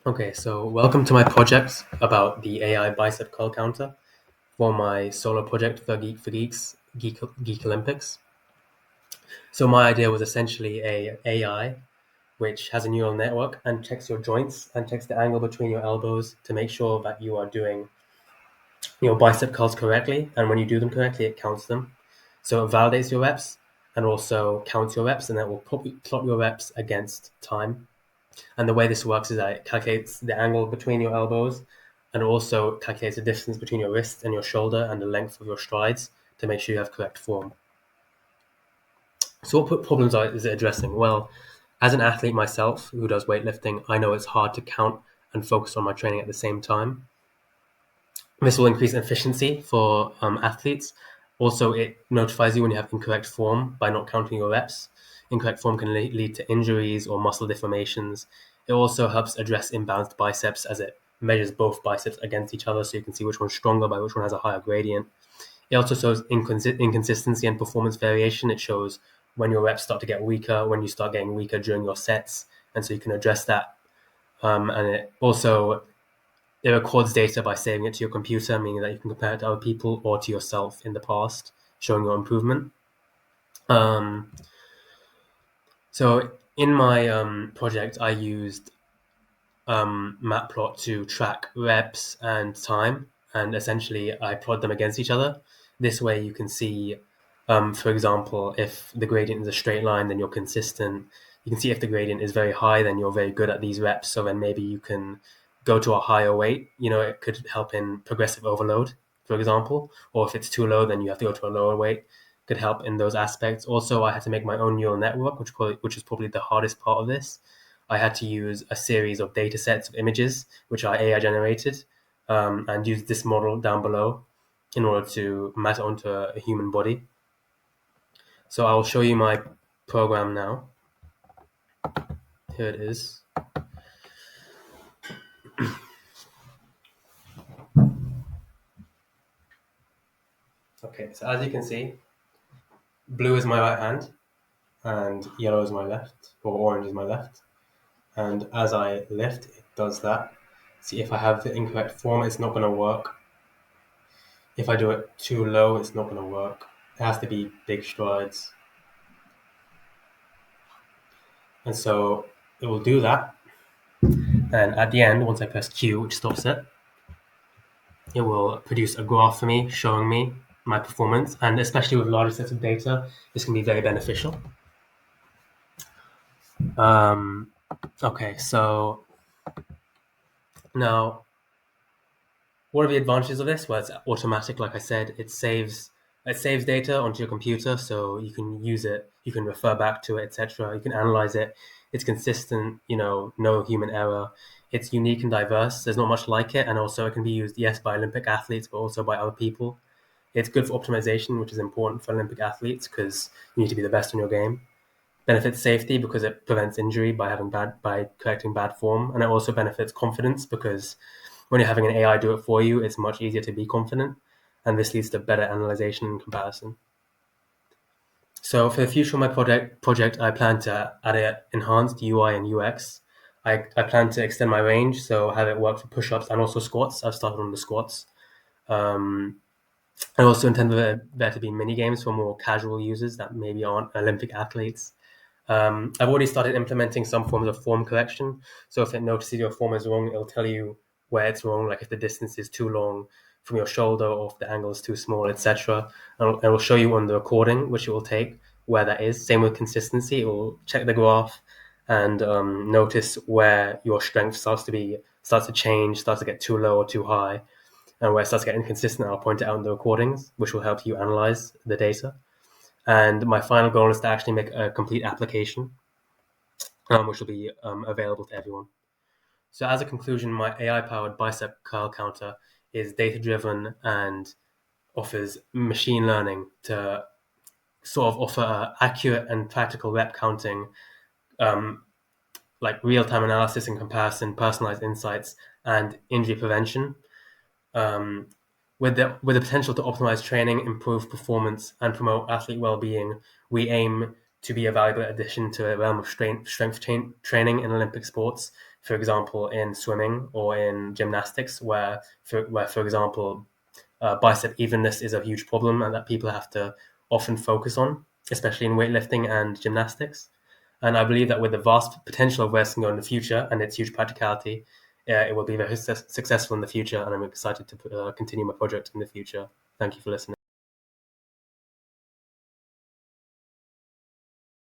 Okay, so welcome to my project about the AI bicep curl counter for my solo project for Geeks, Geek Olympics. So my idea was essentially a AI which has a neural network and checks your joints and checks the angle between your elbows to make sure that you are doing your bicep curls correctly. And when you do them correctly, it counts them. So it validates your reps and also counts your reps, and then it will plot your reps against time. And the way this works is that it calculates the angle between your elbows and also calculates the distance between your wrist and your shoulder and the length of your strides to make sure you have correct form. So what problems is it addressing? Well, as an athlete myself who does weightlifting, I know it's hard to count and focus on my training at the same time. This will increase efficiency for athletes. Also, it notifies you when you have incorrect form by not counting your reps. Incorrect form can lead to injuries or muscle deformations. It also helps address imbalanced biceps as it measures both biceps against each other so you can see which one's stronger by which one has a higher gradient. It also shows inconsistency and performance variation. It shows when your reps start to get weaker, when you start getting weaker during your sets, and so you can address that. And it records data by saving it to your computer, meaning that you can compare it to other people or to yourself in the past, showing your improvement. Um, so in my project, I used Matplot to track reps and time, and essentially I plot them against each other. This way you can see, for example, if the gradient is a straight line, then you're consistent. You can see if the gradient is very high, then you're very good at these reps. So then maybe you can go to a higher weight. It could help in progressive overload, for example. Or if it's too low, then you have to go to a lower weight. Could help in those aspects. Also, I had to make my own neural network, which is probably the hardest part of this. I had to use a series of data sets of images, which are AI generated, and use this model down below in order to map it onto a human body. So I'll show you my program now. Here it is. Okay, so as you can see, blue is my right hand, and yellow is my left, or orange is my left. And as I lift, it does that. See, if I have the incorrect form, it's not going to work. If I do it too low, it's not going to work. It has to be big strides. And so it will do that. And at the end, once I press Q, which stops it, it will produce a graph for me showing me my performance. And especially with larger sets of data, this can be very beneficial. Okay, so now what are the advantages of this? Well, it's automatic, like I said. It saves data onto your computer, so you can use it, you can refer back to it, etc. You can analyze it. It's consistent, no human error. It's unique and diverse. There's not much like it, and also it can be used, yes, by Olympic athletes, but also by other people. It's good for optimization, which is important for Olympic athletes because you need to be the best in your game. Benefits safety because it prevents injury by correcting bad form, and it also benefits confidence because when you're having an AI do it for you, it's much easier to be confident, and this leads to better analysis and comparison. So for the future of my project, I plan to add an enhanced UI and UX. I plan to extend my range, so have it work for push-ups and also squats. I've started on the squats. I also intend there to be mini games for more casual users that maybe aren't Olympic athletes. I've already started implementing some forms of form correction. So if it notices your form is wrong, it'll tell you where it's wrong, like if the distance is too long from your shoulder or if the angle is too small, etc. And it will show you on the recording, which it will take, where that is. Same with consistency. It will check the graph and notice where your strength starts to change, starts to get too low or too high, and where it starts to get inconsistent. I'll point it out in the recordings, which will help you analyze the data. And my final goal is to actually make a complete application, which will be available to everyone. So as a conclusion, my AI-powered bicep curl counter is data-driven and offers machine learning to sort of offer accurate and practical rep counting, like real-time analysis and comparison, personalized insights, and injury prevention. With the potential to optimize training, improve performance, and promote athlete well-being, we aim to be a valuable addition to the realm of strength training in Olympic sports, for example, in swimming or in gymnastics, where for example, bicep evenness is a huge problem and that people have to often focus on, especially in weightlifting and gymnastics. And I believe that with the vast potential of wrestling in the future and its huge practicality, it will be very successful in the future. And I'm excited to continue my project in the future. Thank you for listening.